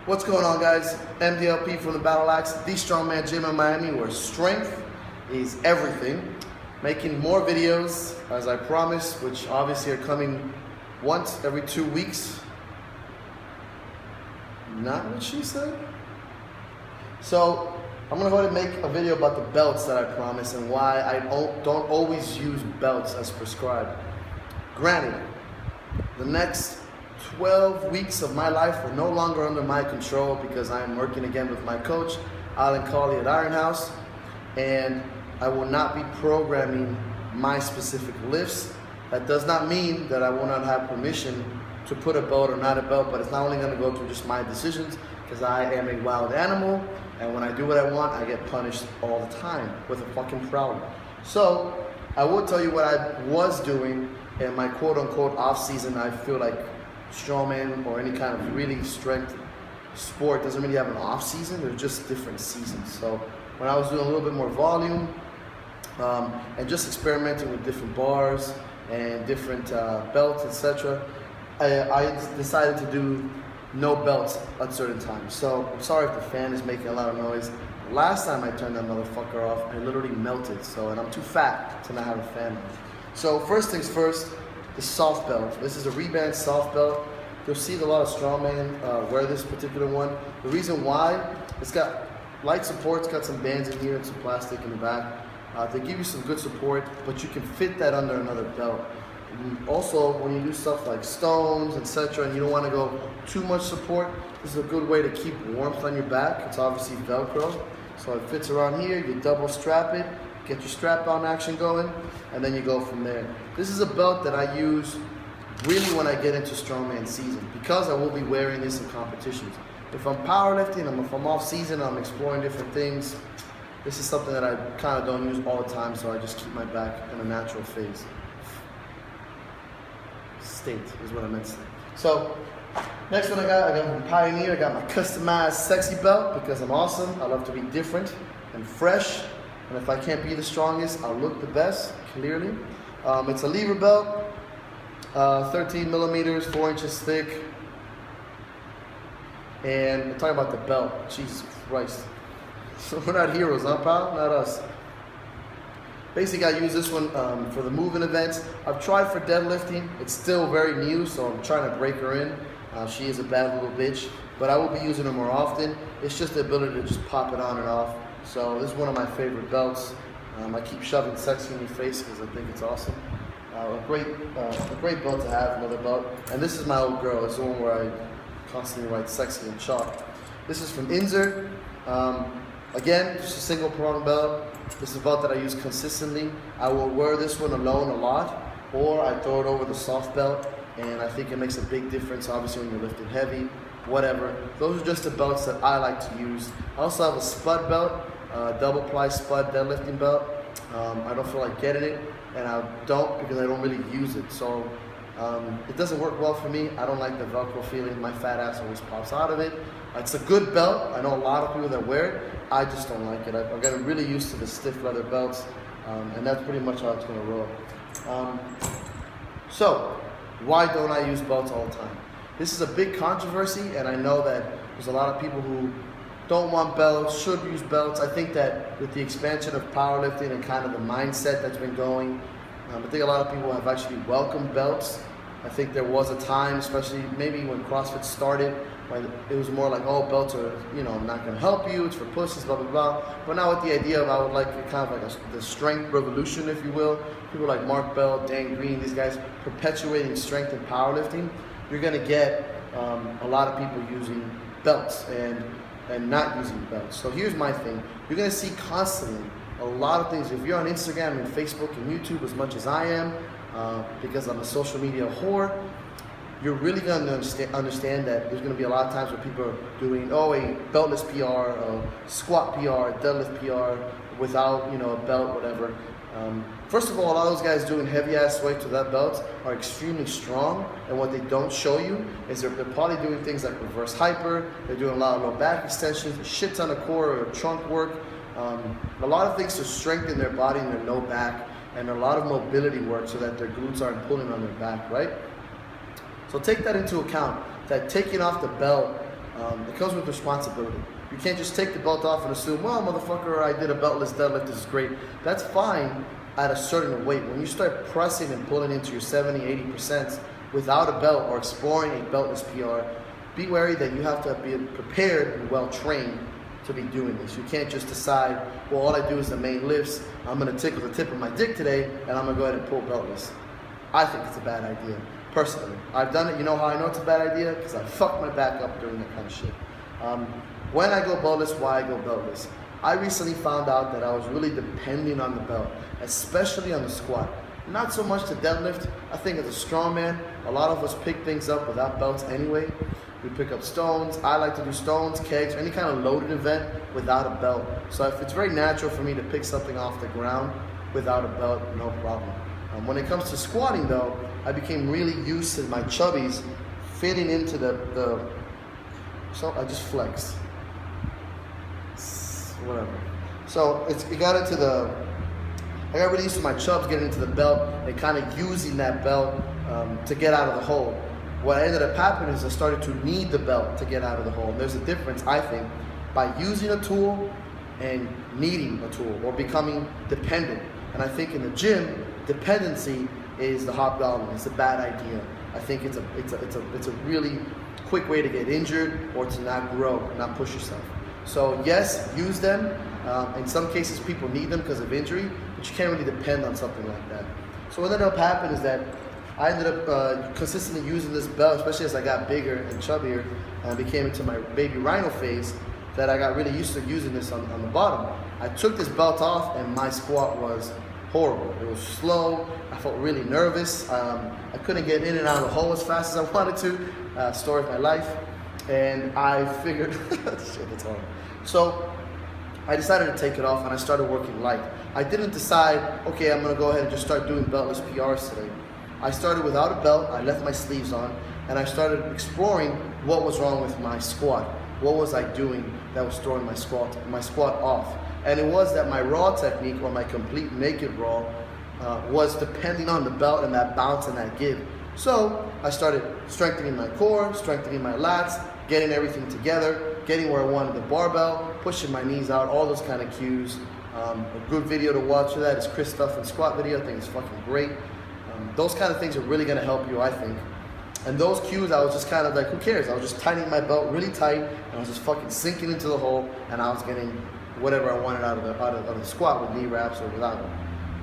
What's going on, guys? MDLP from the Battle Axe, the Strongman Gym in Miami, where strength is everything. Making more videos, as I promised, which obviously are coming once every 2 weeks. Not what she said. So I'm gonna go ahead and make a video about the belts that I promised and why I don't always use belts as prescribed. Granted, the next 12 weeks of my life are no longer under my control because I am working again with my coach, Alan Colley at Iron House, and I will not be programming my specific lifts. That does not mean that I will not have permission to put a belt or not a belt, but it's not only gonna go through just my decisions because I am a wild animal, and when I do what I want, I get punished all the time with a fucking problem. So I will tell you what I was doing in my quote-unquote off-season. I feel like strongman or any kind of really strength sport doesn't really have an off-season. They're just different seasons. So when I was doing a little bit more volume and just experimenting with different bars and different belts, etc., I decided to do no belts at certain times. So I'm sorry if the fan is making a lot of noise. Last time I turned that motherfucker off, I literally melted. And I'm too fat to not have a fan on. So first things first, the soft belt. This is a Reband soft belt. You'll see a lot of strongmen wear this particular one. The reason why, it's got light support, it's got some bands in here and some plastic in the back. They give you some good support, but you can fit that under another belt. Also, when you do stuff like stones, etc., and you don't want to go too much support, this is a good way to keep warmth on your back. It's obviously Velcro, so it fits around here. You double strap it, get your strap-on action going, and then you go from there. This is a belt that I use really when I get into strongman season, because I will be wearing this in competitions. If I'm powerlifting, if I'm off season, I'm exploring different things, this is something that I kind of don't use all the time, so I just keep my back in a natural phase. State is what I meant to say. So, next one I got from Pioneer. I got my customized sexy belt because I'm awesome. I love to be different and fresh. And if I can't be the strongest, I'll look the best, clearly. It's a lever belt, 13 millimeters, 4 inches thick. And I'm talking about the belt. Jesus Christ. So we're not heroes, huh, pal? Not us. Basically, I use this one for the moving events. I've tried for deadlifting. It's still very new, so I'm trying to break her in. She is a bad little bitch, but I will be using her more often. It's just the ability to just pop it on and off. So this is one of my favorite belts. I keep shoving sexy in your face because I think it's awesome. A great belt to have, another belt. And this is my old girl. It's the one where I constantly write sexy in chalk. This is from Inzer. Again, just a single prong belt. This is a belt that I use consistently. I will wear this one alone a lot, or I throw it over the soft belt, and I think it makes a big difference, obviously, when you're lifting heavy, whatever. Those are just the belts that I like to use. I also have a spud belt, double ply spud deadlifting belt. I don't feel like getting it, and I don't because I don't really use it. So it doesn't work well for me. I don't like the Velcro feeling. My fat ass always pops out of it. It's a good belt. I know a lot of people that wear it. I just don't like it. I've gotten really used to the stiff leather belts, and that's pretty much how it's going to roll. So, why don't I use belts all the time? This is a big controversy, and I know that there's a lot of people who don't want belts, should use belts. I think that with the expansion of powerlifting and kind of the mindset that's been going, I think a lot of people have actually welcomed belts. I think there was a time, especially maybe when CrossFit started, when it was more like, oh, belts are, not going to help you, it's for pussies, blah, blah, blah. But now with the idea of, I would like kind of like the strength revolution, if you will, people like Mark Bell, Dan Green, these guys perpetuating strength and powerlifting, you're going to get a lot of people using belts and not using belts. So here's my thing. You're going to see constantly a lot of things. If you're on Instagram and Facebook and YouTube as much as I am, because I'm a social media whore, you're really going to understand that there's going to be a lot of times where people are doing, a beltless PR, a squat PR, a deadlift PR, without, a belt, whatever. First of all, a lot of those guys doing heavy-ass weights without belts are extremely strong, and what they don't show you is they're probably doing things like reverse hyper, they're doing a lot of low back extensions, a shit ton of core or trunk work, a lot of things to strengthen their body and their low back, and a lot of mobility work so that their glutes aren't pulling on their back, right? So take that into account, that taking off the belt It comes with responsibility. You can't just take the belt off and assume, well, motherfucker, I did a beltless deadlift, this is great. That's fine at a certain weight. When you start pressing and pulling into your 70, 80% without a belt or exploring a beltless PR, be wary that you have to be prepared and well trained to be doing this. You can't just decide, well, all I do is the main lifts, I'm gonna tickle the tip of my dick today, and I'm gonna go ahead and pull beltless. I think it's a bad idea, personally. I've done it. You know how I know it's a bad idea? Because I fucked my back up doing that kind of shit. When I go beltless, why I go beltless? I recently found out that I was really depending on the belt, especially on the squat. Not so much the deadlift. I think as a strongman, a lot of us pick things up without belts anyway. We pick up stones. I like to do stones, kegs, any kind of loaded event without a belt. So if it's very natural for me to pick something off the ground without a belt, no problem. When it comes to squatting though, I became really used to my chubbies fitting into so I just flexed. Whatever. So I got really used to my chubs getting into the belt and kind of using that belt to get out of the hole. What ended up happening is I started to need the belt to get out of the hole. And there's a difference, I think, by using a tool and needing a tool or becoming dependent. And I think in the gym, dependency is the hobgoblin. It's a bad idea. I think it's a really quick way to get injured or to not grow, not push yourself. So yes, use them. In some cases, people need them because of injury, but you can't really depend on something like that. So what ended up happening is that I ended up consistently using this belt, especially as I got bigger and chubbier and became into my baby rhino phase, that I got really used to using this on the bottom. I took this belt off and my squat was horrible. It was slow. I felt really nervous. I couldn't get in and out of the hole as fast as I wanted to. Story of my life. And I figured, shit, that's horrible. So I decided to take it off and I started working light. I didn't decide, okay, I'm gonna go ahead and just start doing beltless PRs today. I started without a belt, I left my sleeves on, and I started exploring what was wrong with my squat. What was I doing that was throwing my squat off? And it was that my raw technique, or my complete naked raw, was depending on the belt and that bounce and that give. So I started strengthening my core, strengthening my lats, getting everything together, getting where I wanted the barbell, pushing my knees out, all those kind of cues. A good video to watch for that is Chris Stuffin's squat video. I think it's fucking great. Those kind of things are really gonna help you, I think. And those cues, I was just kind of like, who cares? I was just tightening my belt really tight, and I was just fucking sinking into the hole, and I was getting whatever I wanted out of the squat with knee wraps or without them.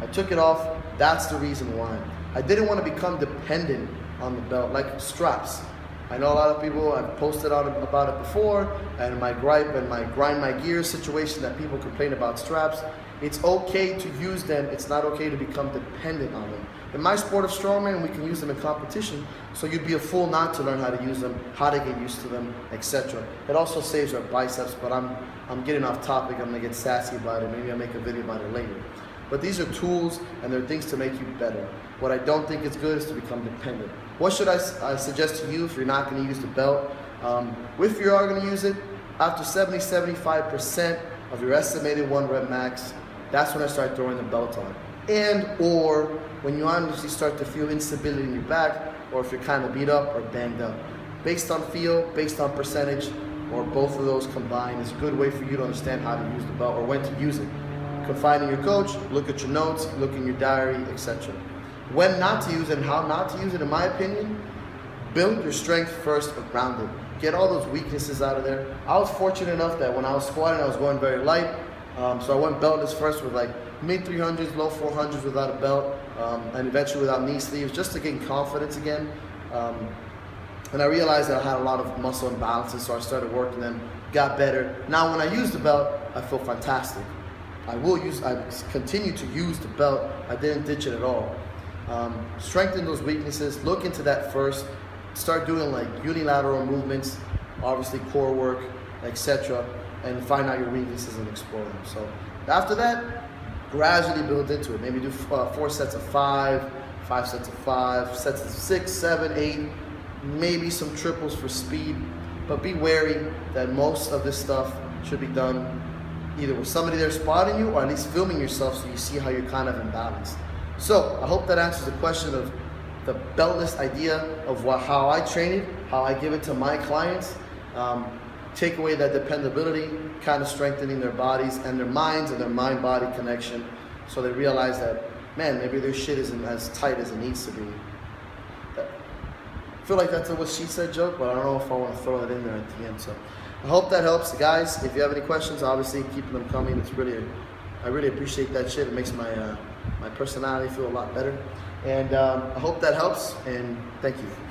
I took it off. That's the reason why. I didn't want to become dependent on the belt, like straps. I know a lot of people have posted about it before, and my gripe and my grind my gears situation that people complain about straps. It's okay to use them. It's not okay to become dependent on them. In my sport of strongman, we can use them in competition, so you'd be a fool not to learn how to use them, how to get used to them, etc. It also saves our biceps, but I'm getting off topic. I'm gonna get sassy about it. Maybe I'll make a video about it later. But these are tools and they're things to make you better. What I don't think is good is to become dependent. What should I suggest to you if you're not gonna use the belt? If you are gonna use it, after 70-75% of your estimated 1 rep max, that's when I start throwing the belt on. And or when you honestly start to feel instability in your back, or if you're kind of beat up or banged up. Based on feel, based on percentage, or both of those combined is a good way for you to understand how to use the belt or when to use it. Confide in your coach, look at your notes, look in your diary, etc. When not to use it and how not to use it, in my opinion, build your strength first around it. Get all those weaknesses out of there. I was fortunate enough that when I was squatting, I was going very light. So I went beltless first with like mid 300s, low 400s without a belt, and eventually without knee sleeves, just to gain confidence again. And I realized that I had a lot of muscle imbalances, so I started working them, got better. Now when I use the belt, I feel fantastic. I continue to use the belt. I didn't ditch it at all. Strengthen those weaknesses, look into that first, start doing like unilateral movements, obviously core work, etc. and find out your weaknesses and explore them. So after that, gradually build into it. Maybe do 4 sets of 5, 5 sets of 5, sets of 6, 7, 8, maybe some triples for speed, but be wary that most of this stuff should be done either with somebody there spotting you or at least filming yourself so you see how you're kind of imbalanced. So I hope that answers the question of the beltless idea of how I train it, how I give it to my clients. take away that dependability, kind of strengthening their bodies and their minds and their mind-body connection, so they realize that, man, maybe their shit isn't as tight as it needs to be. I feel like that's a what she said joke, but I don't know if I want to throw it in there at the end. So I hope that helps. Guys, if you have any questions, obviously keep them coming. It's really, I really appreciate that shit. It makes my my personality feel a lot better. And I hope that helps, and thank you.